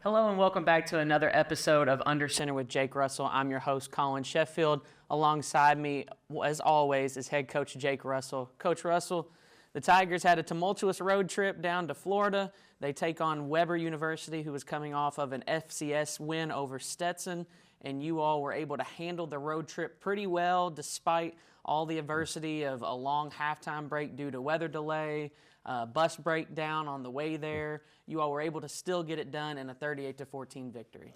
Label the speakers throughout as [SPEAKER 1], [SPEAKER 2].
[SPEAKER 1] Hello and welcome back to another episode of Under Center with Jake Russell. I'm your host, Collin Sheffield. Alongside me, as always, is head coach Jake Russell. Coach Russell, the Tigers had a tumultuous road trip down to Florida. They take on Weber University, who was coming off of an FCS win over Stetson, and you all were able to handle the road trip pretty well despite all the adversity of a long halftime break due to weather delay, bus breakdown on the way there. You all were able to still get it done in a 38-14 victory.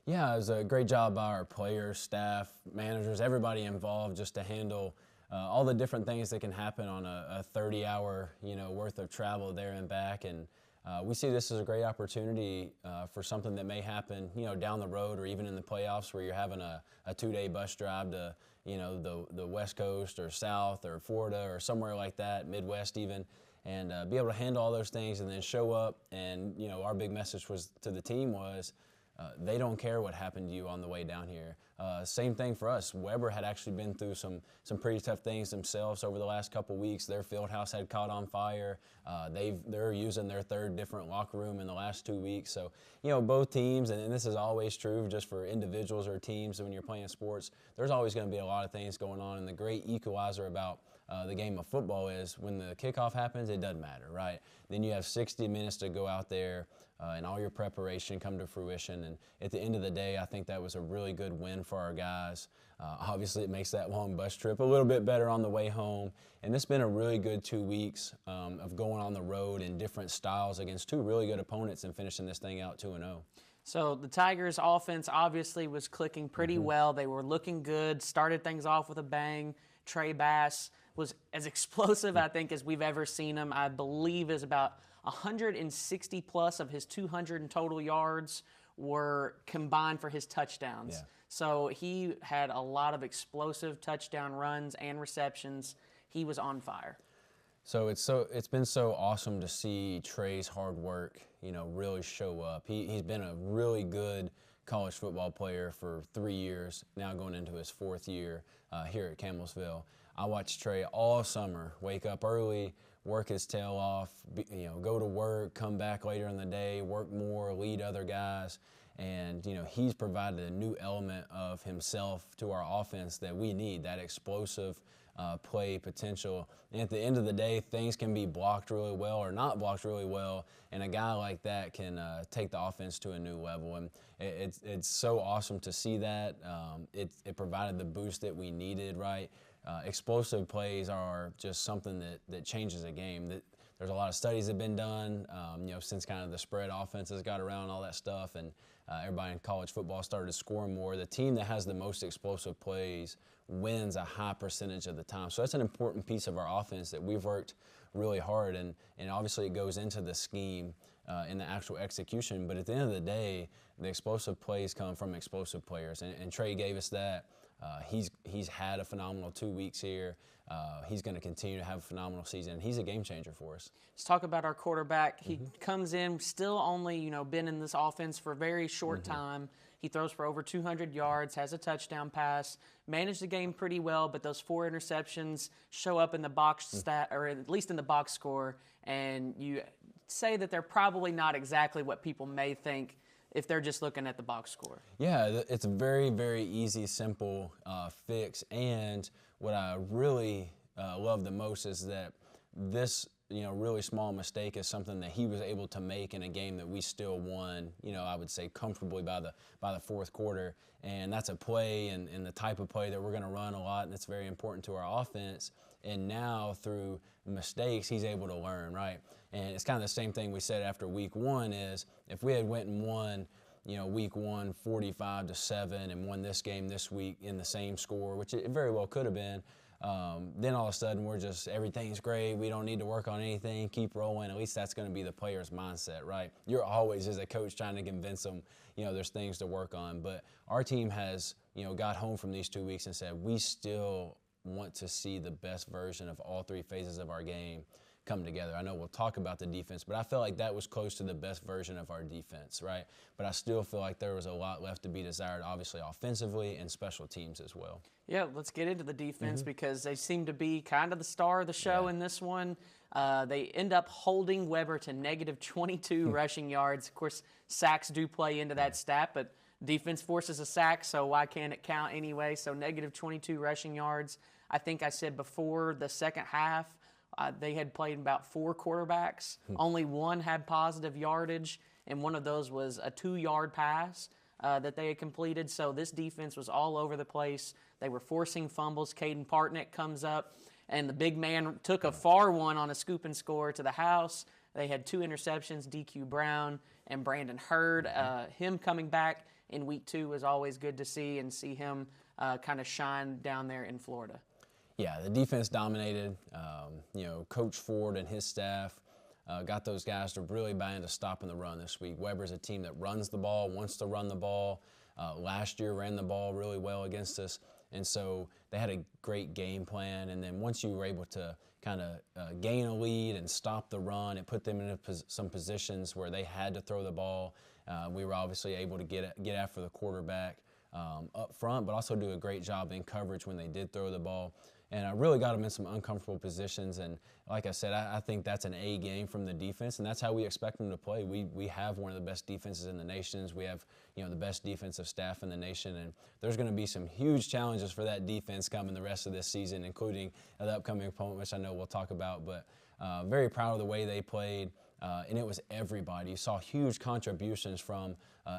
[SPEAKER 2] Yeah, it was a great job by our players, staff, managers, everybody involved just to handle all the different things that can happen on a 30-hour, worth of travel there and back. And we see this as a great opportunity for something that may happen, down the road or even in the playoffs where you're having a 2-day bus drive to, the West Coast or South or Florida or somewhere like that, Midwest even, and be able to handle all those things and then show up. And, our big message to the team was, they don't care what happened to you on the way down here. Same thing for us. Weber had actually been through some pretty tough things themselves over the last couple weeks. Their field house had caught on fire. They're using their third different locker room in the last 2 weeks. So, both teams, and this is always true just for individuals or teams when you're playing sports, there's always going to be a lot of things going on. And the great equalizer about the game of football is when the kickoff happens, it doesn't matter, right? Then you have 60 minutes to go out there and all your preparation come to fruition. And at the end of the day, I think that was a really good win for our guys. Obviously, it makes that long bus trip a little bit better on the way home. And it's been a really good 2 weeks of going on the road in different styles against two really good opponents and finishing this thing out 2-0.
[SPEAKER 1] So the Tigers' offense obviously was clicking pretty well. They were looking good, started things off with a bang. Trey Bass was as explosive, I think, as we've ever seen him. I believe is about 160 plus of his 200 in total yards were combined for his touchdowns.
[SPEAKER 2] Yeah.
[SPEAKER 1] So he had a lot of explosive touchdown runs and receptions. He was on fire.
[SPEAKER 2] So it's been so awesome to see Trey's hard work, really show up. He's been a really good college football player for 3 years, now going into his fourth year here at Campbellsville. I watched Trey all summer, wake up early, work his tail off, go to work, come back later in the day, work more, lead other guys. And, he's provided a new element of himself to our offense that we need, that explosive play potential. And at the end of the day, things can be blocked really well or not blocked really well, and a guy like that can take the offense to a new level. And it's so awesome to see that. It provided the boost that we needed, right? Explosive plays are just something that changes a game. There's a lot of studies that have been done, since kind of the spread offenses got around and all that stuff, and everybody in college football started scoring more. The team that has the most explosive plays wins a high percentage of the time. So that's an important piece of our offense that we've worked really hard, and obviously it goes into the scheme in the actual execution. But at the end of the day, the explosive plays come from explosive players, and Trey gave us that. He's had a phenomenal 2 weeks here. He's going to continue to have a phenomenal season, and he's a game changer for us.
[SPEAKER 1] Let's talk about our quarterback. He comes in, still only, been in this offense for a very short time. He throws for over 200 yards, has a touchdown pass, managed the game pretty well, but those 4 interceptions show up in the box stat, or at least in the box score, and you say that they're probably not exactly what people may think if they're just looking at the box score.
[SPEAKER 2] Yeah, it's a very, very easy, simple fix. And what I really love the most is that this, really small mistake is something that he was able to make in a game that we still won, I would say comfortably by the fourth quarter. And that's a play and the type of play that we're going to run a lot, and it's very important to our offense. And now through mistakes, he's able to learn, right? And it's kind of the same thing we said after week one is if we had went and won, week one 45-7 and won this game this week in the same score, which it very well could have been, then all of a sudden we're just, everything's great, we don't need to work on anything, keep rolling. At least that's going to be the player's mindset, right? You're always, as a coach, trying to convince them, there's things to work on. But our team has, got home from these 2 weeks and said, we still want to see the best version of all 3 phases of our game. come together. I know we'll talk about the defense, but I felt like that was close to the best version of our defense, right? But I still feel like there was a lot left to be desired, obviously offensively and special teams as well.
[SPEAKER 1] Yeah, let's get into the defense because they seem to be kind of the star of the show in this one. They end up holding Weber to negative 22 rushing yards. Of course, sacks do play into that stat, but defense forces a sack, so why can't it count anyway? So negative 22 rushing yards. I think I said before the second half, they had played about 4 quarterbacks. Only one had positive yardage, and one of those was a 2-yard pass that they had completed. So this defense was all over the place. They were forcing fumbles. Caden Partnick comes up, and the big man took a far one on a scoop and score to the house. They had 2 interceptions, DQ Brown and Brandon Hurd. Him coming back in week 2 was always good to see, and see him kind of shine down there in Florida.
[SPEAKER 2] Yeah, the defense dominated. Coach Ford and his staff got those guys to really buy into stopping the run this week. Weber's a team that runs the ball, wants to run the ball. Last year ran the ball really well against us, and so they had a great game plan. And then once you were able to kind of gain a lead and stop the run, it put them in some positions where they had to throw the ball. We were obviously able to get after the quarterback up front, but also do a great job in coverage when they did throw the ball. And I really got them in some uncomfortable positions. And like I said, I think that's an A game from the defense, and that's how we expect them to play. We have one of the best defenses in the nation. We have the best defensive staff in the nation, and there's going to be some huge challenges for that defense coming the rest of this season, including the upcoming opponent, which I know we'll talk about. But very proud of the way they played. And it was everybody. You saw huge contributions from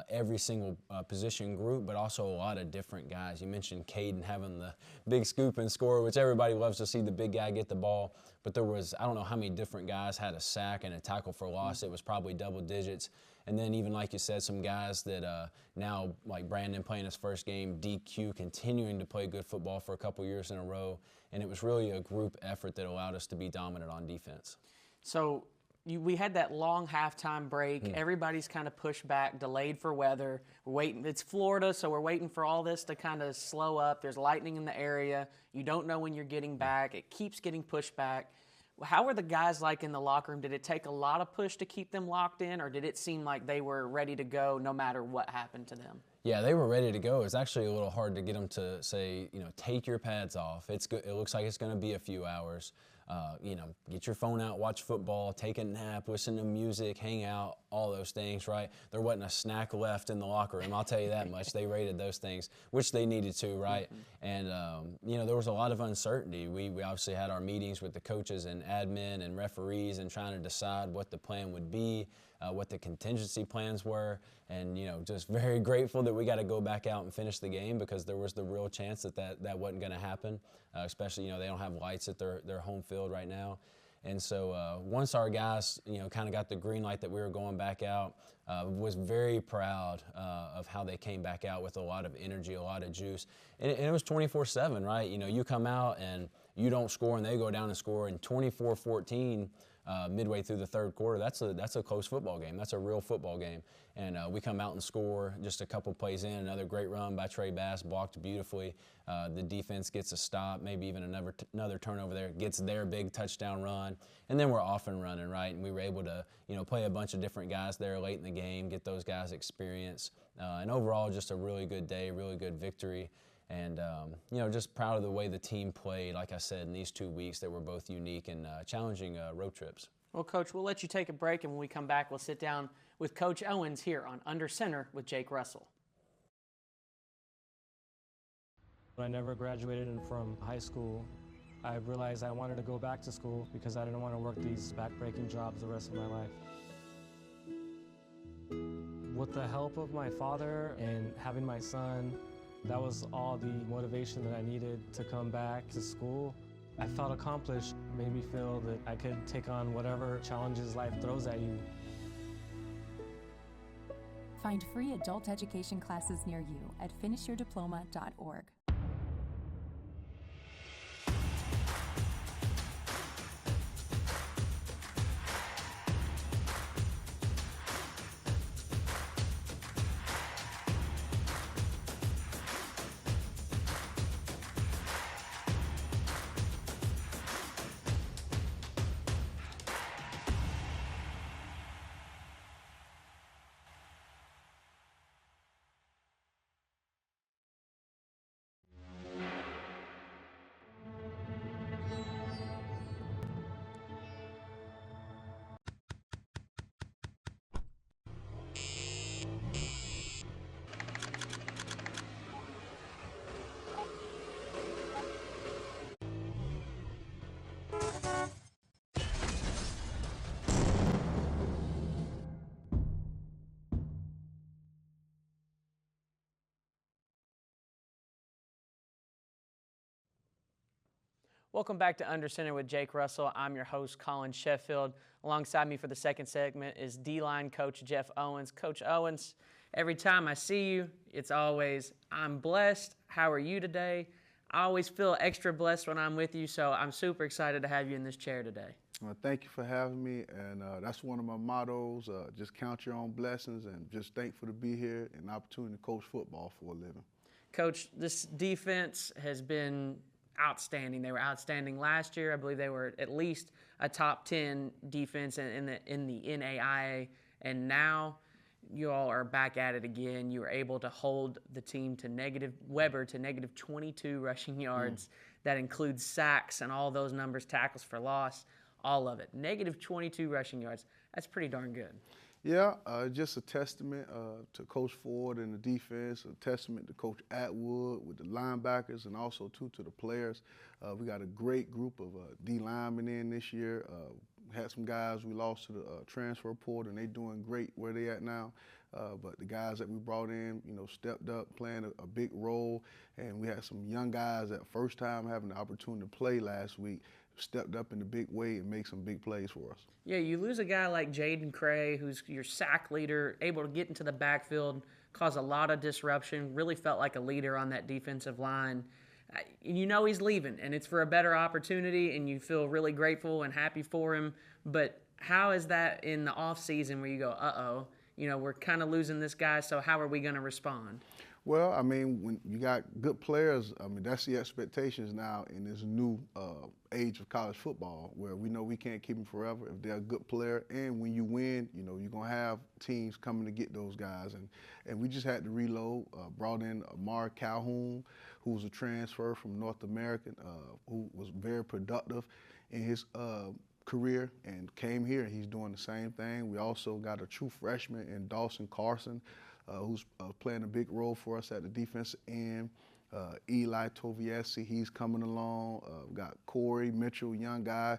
[SPEAKER 2] every single position group, but also a lot of different guys. You mentioned Caden having the big scoop and score, which everybody loves to see the big guy get the ball. But there was, I don't know how many different guys had a sack and a tackle for loss. It was probably double digits. And then even like you said, some guys that now, like Brandon playing his first game, DQ continuing to play good football for a couple years in a row. And it was really a group effort that allowed us to be dominant on defense.
[SPEAKER 1] So we had that long halftime break. Everybody's kind of pushed back, delayed for weather. We're waiting. It's Florida, so we're waiting for all this to kind of slow up. There's lightning in the area. You don't know when you're getting back. It keeps getting pushed back. How were the guys like in the locker room? Did it take a lot of push to keep them locked in, or did it seem like they were ready to go no matter what happened to them?
[SPEAKER 2] Yeah, they were ready to go. It's actually a little hard to get them to say, take your pads off. It's good. It looks like it's going to be a few hours. Get your phone out, watch football, take a nap, listen to music, hang out, all those things, right? There wasn't a snack left in the locker room, I'll tell you that much. They rated those things, which they needed to, right? And, there was a lot of uncertainty. We obviously had our meetings with the coaches and admin and referees and trying to decide what the plan would be, what the contingency plans were, and, just very grateful that we got to go back out and finish the game, because there was the real chance that wasn't going to happen, especially, they don't have lights at their home field right now. And so once our guys, kind of got the green light that we were going back out, was very proud of how they came back out with a lot of energy, a lot of juice. And it was 24/7, right? You come out and you don't score and they go down and score, and 24-14 midway through the third quarter, that's a close football game. That's a real football game. And we come out and score just a couple plays in. Another great run by Trey Bass, blocked beautifully. The defense gets a stop, maybe even another turnover there, gets their big touchdown run, and then we're off and running, right? And we were able to, play a bunch of different guys there late in the game, get those guys experience. And overall, just a really good day, really good victory. And, just proud of the way the team played, like I said, in these 2 weeks that were both unique and challenging road trips.
[SPEAKER 1] Well, Coach, we'll let you take a break, and when we come back, we'll sit down with Coach Owens here on Under Center with Jake Russell.
[SPEAKER 3] When I never graduated from high school, I realized I wanted to go back to school because I didn't want to work these back-breaking jobs the rest of my life. With the help of my father and having my son, that was all the motivation that I needed to come back to school. I felt accomplished, made me feel that I could take on whatever challenges life throws at you.
[SPEAKER 4] Find free adult education classes near you at finishyourdiploma.org.
[SPEAKER 1] Welcome back to Under Center with Jake Russell. I'm your host, Collin Sheffield. Alongside me for the second segment is D-line coach Jeff Owens. Coach Owens, every time I see you, it's always, I'm blessed. How are you today? I always feel extra blessed when I'm with you, so I'm super excited to have you in this chair today.
[SPEAKER 5] Well, thank you for having me, and that's one of my mottos, just count your own blessings and just thankful to be here and the opportunity to coach football for a living.
[SPEAKER 1] Coach, this defense has been outstanding. They were outstanding last year. I believe they were at least a top 10 defense in the NAIA, and now you all are back at it again. You were able to hold the team to Weber to negative 22 rushing yards. That includes sacks and all those numbers, tackles for loss, all of it. Negative 22 rushing yards. That's pretty darn good.
[SPEAKER 5] Yeah, just a testament to Coach Ford and the defense, a testament to Coach Atwood with the linebackers, and also to the players. We got a great group of D linemen in this year. Had some guys we lost to the transfer portal, and they doing great where they at now. But the guys that we brought in, stepped up, playing a big role. And we had some young guys that first time having the opportunity to play last week, stepped up in the big way and make some big plays for us.
[SPEAKER 1] Yeah, you lose a guy like Jaden Cray, who's your sack leader, able to get into the backfield, cause a lot of disruption, really felt like a leader on that defensive line. You know he's leaving, and it's for a better opportunity, and you feel really grateful and happy for him. But how is that in the off season where you go, uh-oh, we're kind of losing this guy, so how are we going to respond?
[SPEAKER 5] Well, I mean, when you got good players, I mean, that's the expectations now in this new age of college football, where we know we can't keep them forever if they're a good player. And when you win, you're going to have teams coming to get those guys. And we just had to reload, brought in Amari Calhoun, who was a transfer from North American, who was very productive in his career and came here, and he's doing the same thing. We also got a true freshman in Dawson Carson, who's playing a big role for us at the defensive end. Eli Toviesi, he's coming along. We got Corey Mitchell, young guy.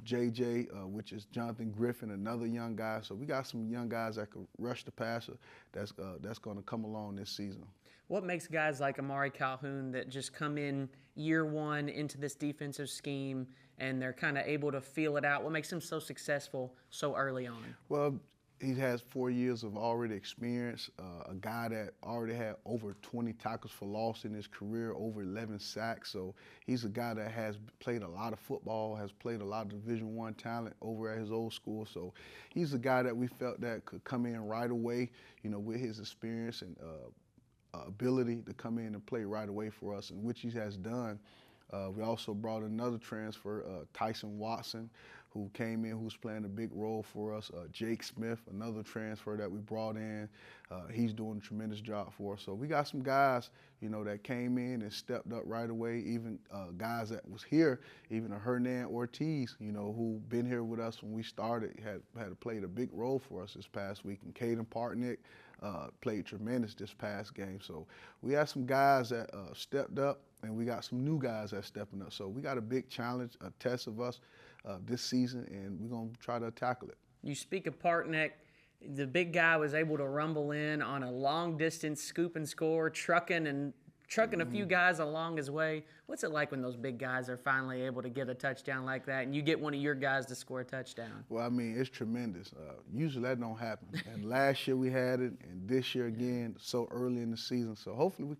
[SPEAKER 5] JJ, which is Jonathan Griffin, another young guy. So we got some young guys that can rush the passer that's going to come along this season.
[SPEAKER 1] What makes guys like Amari Calhoun that just come in year one into this defensive scheme and they're kind of able to feel it out, what makes them so successful so early on?
[SPEAKER 5] Well, he has 4 years of already experience, a guy that already had over 20 tackles for loss in his career, over 11 sacks. So he's a guy that has played a lot of football, has played a lot of Division I talent over at his old school. So he's a guy that we felt that could come in right away, with his experience and ability to come in and play right away for us, and which he has done. We also brought another transfer, Tyson Watson, who came in, who's playing a big role for us. Jake Smith, another transfer that we brought in. He's doing a tremendous job for us. So we got some guys, that came in and stepped up right away. Even guys that was here, even a Hernan Ortiz, who been here with us when we started, had played a big role for us this past week. And Caden Partnick played tremendous this past game. So we had some guys that stepped up, and we got some new guys that's stepping up. So we got a big challenge, a test of us this season, and we're going to try to tackle it.
[SPEAKER 1] You speak of Partnick. The big guy was able to rumble in on a long-distance scoop and score, trucking a few guys along his way. What's it like when those big guys are finally able to get a touchdown like that, and you get one of your guys to score a touchdown?
[SPEAKER 5] Well, I mean, it's tremendous. Usually that don't happen. And last year we had it, and this year again, so early in the season. So hopefully we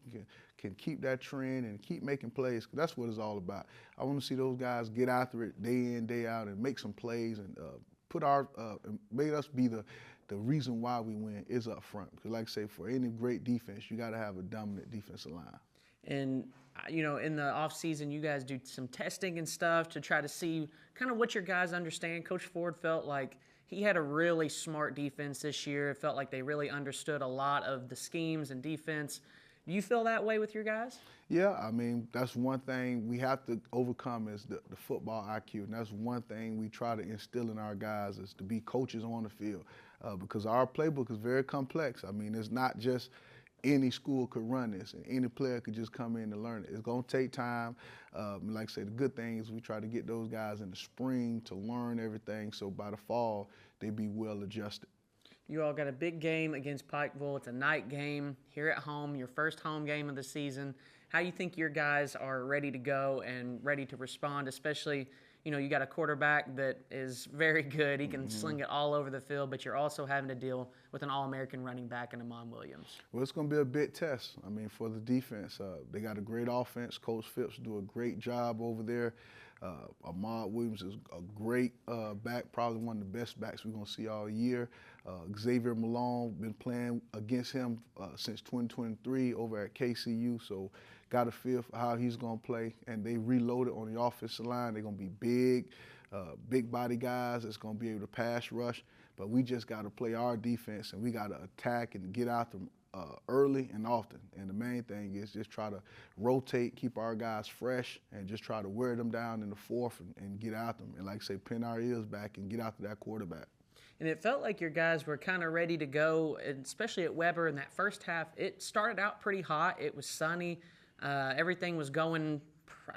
[SPEAKER 5] can keep that trend and keep making plays, because that's what it's all about. I want to see those guys get after it day in, day out, and make some plays, and made us be the reason why we win is up front. Because like I say, for any great defense, you got to have a dominant defensive line.
[SPEAKER 1] And, in the offseason, you guys do some testing and stuff to try to see kind of what your guys understand. Coach Ford felt like he had a really smart defense this year. It felt like they really understood a lot of the schemes and defense. Do you feel that way with your guys?
[SPEAKER 5] Yeah, I mean, that's one thing we have to overcome is the football IQ. And that's one thing we try to instill in our guys is to be coaches on the field, because our playbook is very complex. I mean, it's not just any school could run this, and any player could just come in and learn it. It's going to take time. Like I say, the good thing is we try to get those guys in the spring to learn everything, so by the fall, they be well adjusted.
[SPEAKER 1] You all got a big game against Pikeville. It's a night game here at home, your first home game of the season. how you think your guys are ready to go and ready to respond, especially, you got a quarterback that is very good. He can sling it all over the field, but you're also having to deal with an All-American running back in Amon Williams.
[SPEAKER 5] Well, it's going to be a big test. I mean, for the defense, they got a great offense. Coach Phipps do a great job over there. Ahmad Williams is a great back, probably one of the best backs we're going to see all year. Xavier Malone, been playing against him since 2023 over at KCU, so got a feel for how he's going to play. And they reloaded on the offensive line. They're going to be big body guys that's going to be able to pass rush. But we just got to play our defense, and we got to attack and get out them early and often. And the main thing is just try to rotate, keep our guys fresh, and just try to wear them down in the fourth and get out them. And like I say, pin our ears back and get after that quarterback.
[SPEAKER 1] And it felt like your guys were kind of ready to go, especially at Weber in that first half. It started out pretty hot. It was sunny. Everything was going,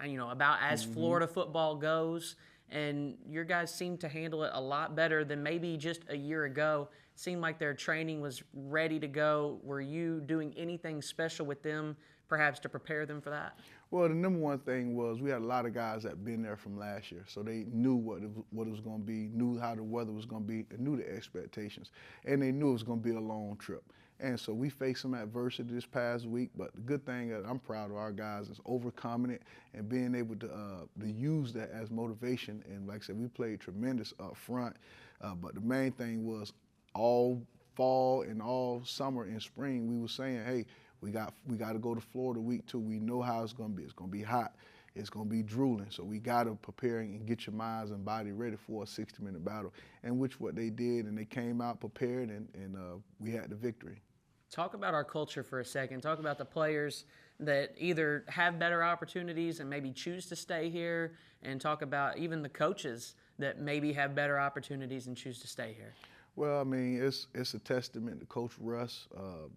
[SPEAKER 1] about as Florida football goes. And your guys seemed to handle it a lot better than maybe just a year ago. It seemed like their training was ready to go. Were you doing anything special with them, perhaps to prepare them for that?
[SPEAKER 5] Well, the number one thing was we had a lot of guys that been there from last year, so they knew what it was going to be, knew how the weather was going to be, and knew the expectations. And they knew it was going to be a long trip. And so we faced some adversity this past week, but the good thing that I'm proud of our guys is overcoming it and being able to use that as motivation. And like I said, we played tremendous up front, but the main thing was all fall and all summer and spring, we were saying, hey, we got to go to Florida week 2. We know how it's going to be. It's going to be hot. It's going to be drooling. So we got to prepare and get your minds and body ready for a 60-minute battle, and which what they did, and they came out prepared, and we had the victory.
[SPEAKER 1] Talk about our culture for a second. Talk about the players that either have better opportunities and maybe choose to stay here, and talk about even the coaches that maybe have better opportunities and choose to stay here.
[SPEAKER 5] Well, I mean, it's a testament to Coach Russ.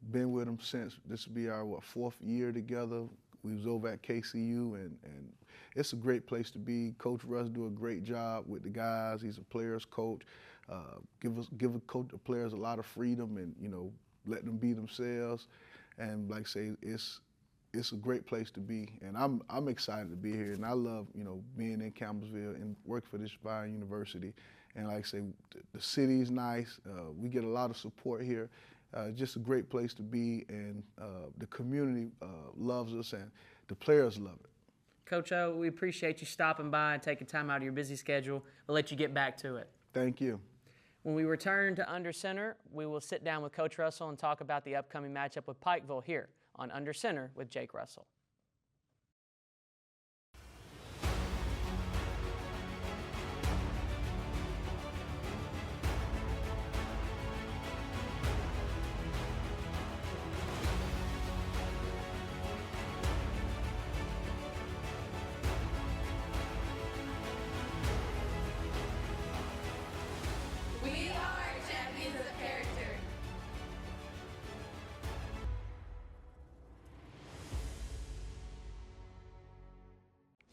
[SPEAKER 5] Been with him since this will be our 4th year together. We was over at KCU, and it's a great place to be. Coach Russ do a great job with the guys. He's a players coach. Give the players a lot of freedom, and let them be themselves. And like I say, it's a great place to be, and I'm excited to be here. And I love being in Campbellsville and work for this fine university. And like I say, the city's nice. We get a lot of support here. Just a great place to be, and the community loves us, and the players love it.
[SPEAKER 1] Coach O, we appreciate you stopping by and taking time out of your busy schedule. We'll let you get back to it.
[SPEAKER 5] Thank you.
[SPEAKER 1] When we return to Under Center, we will sit down with Coach Russell and talk about the upcoming matchup with Pikeville here on Under Center with Jake Russell.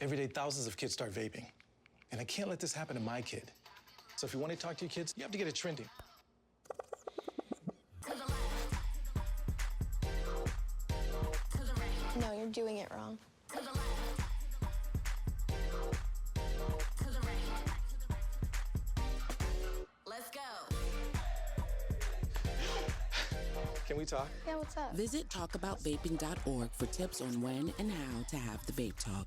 [SPEAKER 6] Every day, thousands of kids start vaping. And I can't let this happen to my kid. So if you want to talk to your kids, you have to get it trending.
[SPEAKER 7] No, you're doing it wrong.
[SPEAKER 8] Let's go.
[SPEAKER 6] Can we talk?
[SPEAKER 7] Yeah, what's up?
[SPEAKER 8] Visit talkaboutvaping.org for tips on when and how to have the vape talk.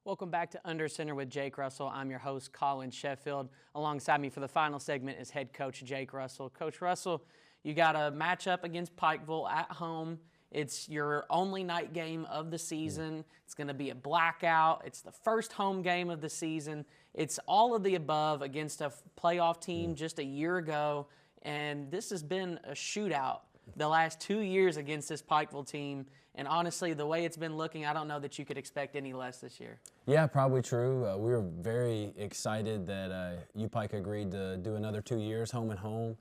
[SPEAKER 1] Welcome back to Under Center with Jake Russell. I'm your host, Collin Sheffield. Alongside me for the final segment is head coach Jake Russell. Coach Russell, you got a matchup against Pikeville at home. It's your only night game of the season. It's going to be a blackout. It's the first home game of the season. It's all of the above against a playoff team just a year ago. And this has been a shootout the last 2 years against this Pikeville team. And honestly, the way it's been looking, I don't know that you could expect any less this year.
[SPEAKER 2] Yeah, probably true. We were very excited that UPike agreed to do another 2 years home and home.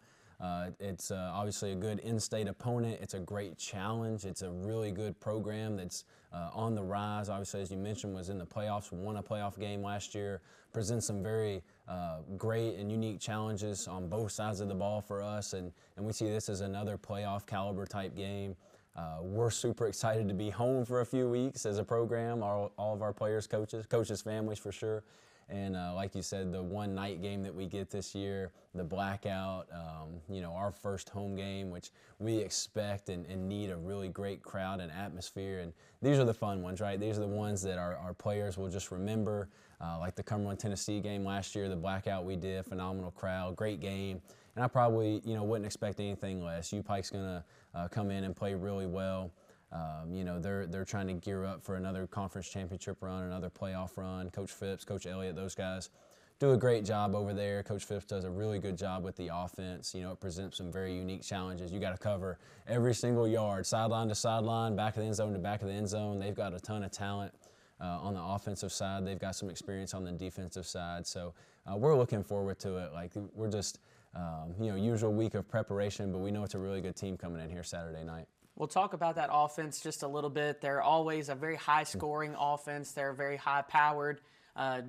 [SPEAKER 2] It's obviously a good in-state opponent. It's a great challenge. It's a really good program that's on the rise. Obviously, as you mentioned, was in the playoffs, won a playoff game last year, presents some very great and unique challenges on both sides of the ball for us, and we see this as another playoff caliber type game. We're super excited to be home for a few weeks as a program, all of our players, coaches, families for sure. And like you said, the one night game that we get this year, the blackout, our first home game, which we expect and need a really great crowd and atmosphere. And these are the fun ones, right? These are the ones that our players will just remember, like the Cumberland, Tennessee game last year, the blackout we did, phenomenal crowd, great game. And I probably, wouldn't expect anything less. UPike's going to come in and play really well. They're trying to gear up for another conference championship run, another playoff run. Coach Phipps, Coach Elliott, those guys do a great job over there. Coach Phipps does a really good job with the offense. It presents some very unique challenges. You got to cover every single yard, sideline to sideline, back of the end zone to back of the end zone. They've got a ton of talent on the offensive side. They've got some experience on the defensive side. So we're looking forward to it. Like, we're just, usual week of preparation, but we know it's a really good team coming in here Saturday night.
[SPEAKER 1] We'll talk about that offense just a little bit. They're always a very high-scoring offense. They're very high-powered.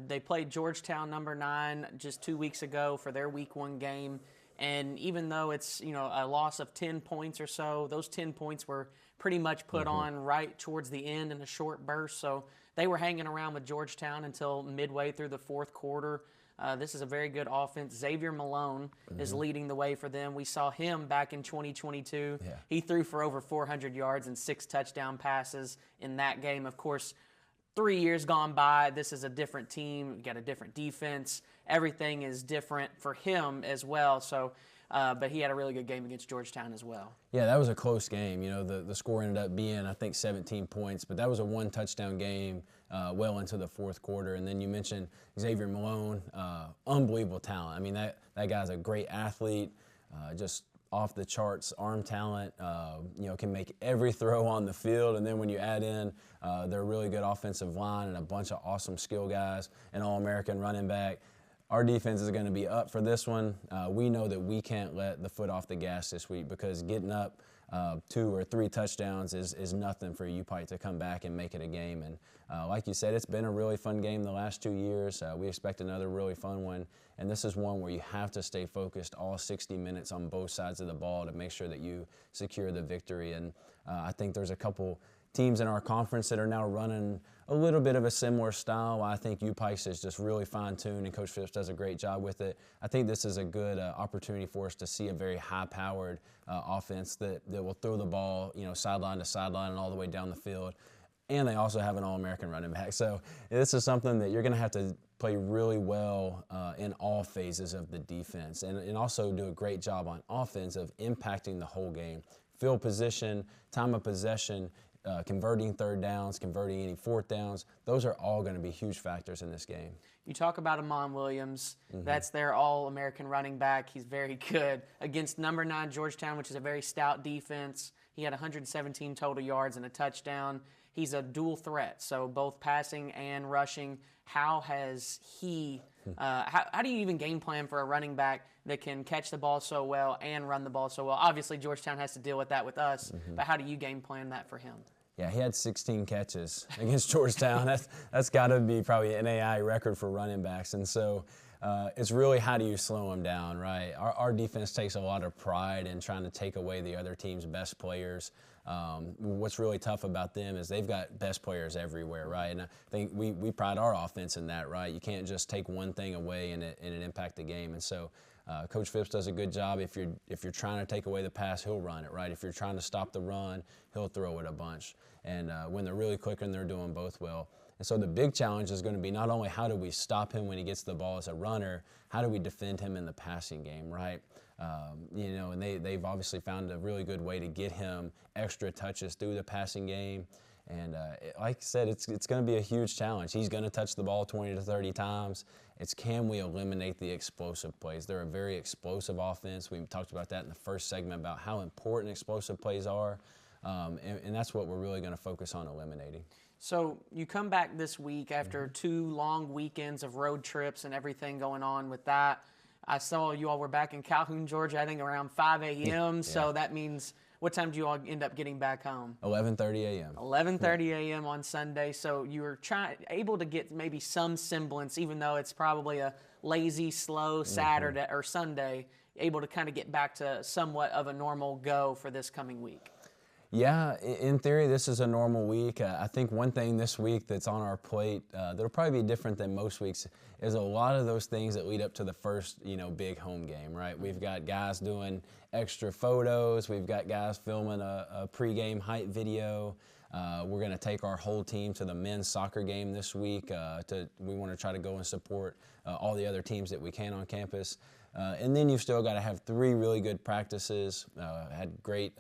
[SPEAKER 1] They played Georgetown number 9 just 2 weeks ago for their week 1 game. And even though it's, a loss of 10 points or so, those 10 points were pretty much put on right towards the end in a short burst. So they were hanging around with Georgetown until midway through the fourth quarter. This is a very good offense. Xavier Malone is leading the way for them. We saw him back in 2022.
[SPEAKER 2] Yeah.
[SPEAKER 1] He threw for over 400 yards and 6 touchdown passes in that game. Of course, 3 years gone by, this is a different team. You got a different defense. Everything is different for him as well. So, but he had a really good game against Georgetown as well. Yeah,
[SPEAKER 2] that was a close game. The score ended up being, I think, 17 points, but that was a 1-touchdown game well into the fourth quarter. And then you mentioned Xavier Malone, unbelievable talent. I mean, that guy's a great athlete, just off the charts arm talent, can make every throw on the field. And then when you add in their really good offensive line and a bunch of awesome skill guys, an All-American running back, our defense is going to be up for this one. We know that we can't let the foot off the gas this week, because getting up 2 or 3 touchdowns is nothing for UPike to come back and make it a game. And like you said, it's been a really fun game the last 2 years. We expect another really fun one. And this is one where you have to stay focused all 60 minutes on both sides of the ball to make sure that you secure the victory. And I think there's a couple teams in our conference that are now running a little bit of a similar style. I think UPike's is just really fine-tuned, and Coach Phipps does a great job with it. I think this is a good opportunity for us to see a very high-powered offense that will throw the ball, sideline to sideline and all the way down the field. And they also have an All-American running back. So this is something that you're going to have to play really well in all phases of the defense, and also do a great job on offense of impacting the whole game. Field position, time of possession, converting third downs, converting any fourth downs, those are all going to be huge factors in this game.
[SPEAKER 1] You talk about Amon Williams. That's their All-American running back. He's very good. Against number 9 Georgetown, which is a very stout defense, he had 117 total yards and a touchdown. He's a dual threat, so both passing and rushing. How has he how do you even game plan for a running back that can catch the ball so well and run the ball so well? Obviously, Georgetown has to deal with that with us, but how do you game plan that for him?
[SPEAKER 2] Yeah, he had 16 catches against Georgetown. That's got to be probably an NAIA record for running backs. And so it's really, how do you slow him down, right? Our defense takes a lot of pride in trying to take away the other team's best players. What's really tough about them is they've got best players everywhere, right? And I think we pride our offense in that, right? You can't just take one thing away and it impact the game. And so Coach Phipps does a good job. If you're trying to take away the pass, he'll run it, right? If you're trying to stop the run, he'll throw it a bunch. And when they're really clicking, they're doing both well. And so the big challenge is going to be not only how do we stop him when he gets the ball as a runner, how do we defend him in the passing game, right? And they've obviously found a really good way to get him extra touches through the passing game. And like I said, it's going to be a huge challenge. He's going to touch the ball 20 to 30 times. It's can we eliminate the explosive plays? They're a very explosive offense. We talked about that in the first segment about how important explosive plays are. And that's what we're really going to focus on eliminating.
[SPEAKER 1] So you come back this week after 2 long weekends of road trips and everything going on with that. I saw you all were back in Calhoun, Georgia, I think around 5 a.m. So that means, what time do you all end up getting back home?
[SPEAKER 2] 11:30 a.m.
[SPEAKER 1] 11:30 a.m. on Sunday. So you were able to get maybe some semblance, even though it's probably a lazy, slow Saturday or Sunday, able to kind of get back to somewhat of a normal go for this coming week.
[SPEAKER 2] Yeah, in theory, this is a normal week. I think one thing this week that's on our plate that'll probably be different than most weeks is a lot of those things that lead up to the first, big home game, right? We've got guys doing extra photos. We've got guys filming a pregame hype video. We're going to take our whole team to the men's soccer game this week. We want to try to go and support all the other teams that we can on campus. And then you've still got to have 3 really good practices. Had great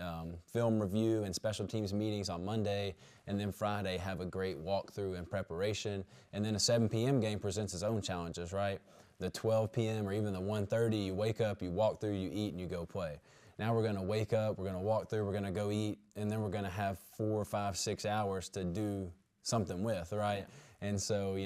[SPEAKER 2] film review and special teams meetings on Monday, and then Friday have a great walkthrough and preparation. And then a 7 p.m. game presents its own challenges, right? The 12 p.m. or even the 1:30, you wake up, you walk through, you eat, and you go play. Now we're going to wake up, we're going to walk through, we're going to go eat, and then we're going to have 4, 5, 6 hours to do something with, right? And so,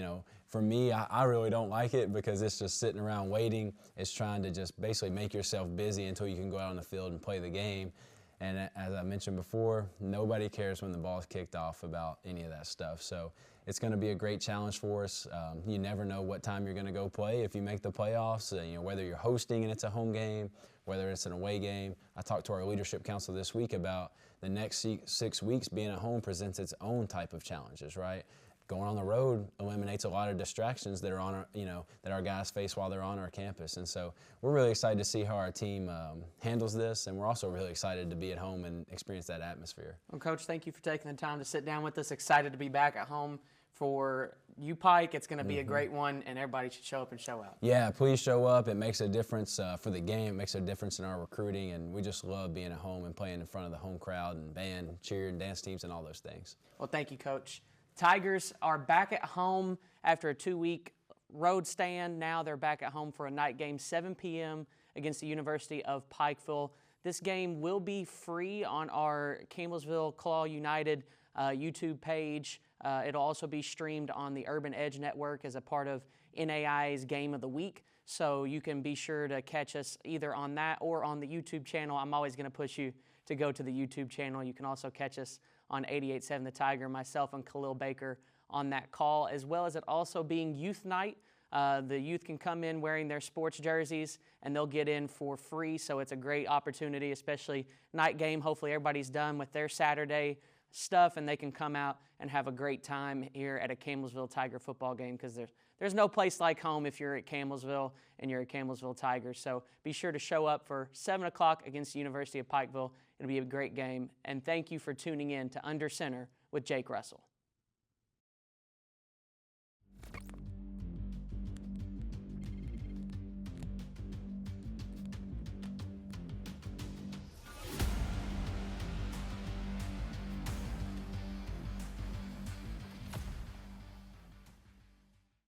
[SPEAKER 2] for me, I really don't like it because it's just sitting around waiting. It's trying to just basically make yourself busy until you can go out on the field and play the game. And as I mentioned before, nobody cares when the ball's kicked off about any of that stuff. So it's going to be a great challenge for us. You never know what time you're going to go play if you make the playoffs, whether you're hosting and it's a home game, whether it's an away game. I talked to our leadership council this week about the next 6 weeks being at home presents its own type of challenges, right? Going on the road eliminates a lot of distractions that are on that our guys face while they're on our campus. And so we're really excited to see how our team handles this, and we're also really excited to be at home and experience that atmosphere.
[SPEAKER 1] Well, Coach, thank you for taking the time to sit down with us. Excited to be back at home for you, Pike. It's going to be a great one, and everybody should show up and show out.
[SPEAKER 2] Yeah, please show up. It makes a difference for the game. It makes a difference in our recruiting, and we just love being at home and playing in front of the home crowd and band, cheer, and dance teams and all those things.
[SPEAKER 1] Well, thank you, Coach. Tigers are back at home after a 2-week road stand. Now they're back at home for a night game, 7 p.m. against the University of Pikeville. This game will be free on our Campbellsville Claw United YouTube page. It'll also be streamed on the Urban Edge Network as a part of NAIA's Game of the Week. So you can be sure to catch us either on that or on the YouTube channel. I'm always going to push you to go to the YouTube channel. You can also catch us on 88.7 The Tiger, myself and Khalil Baker on that call, as well as it also being youth night. The youth can come in wearing their sports jerseys, and they'll get in for free, so it's a great opportunity, especially night game. Hopefully everybody's done with their Saturday stuff, and they can come out and have a great time here at a Campbellsville Tiger football game, because there's no place like home if you're at Campbellsville and you're a Campbellsville Tigers. So be sure to show up for 7 o'clock against the University of Pikeville. It'll be a great game. And thank you for tuning in to Under Center with Jake Russell.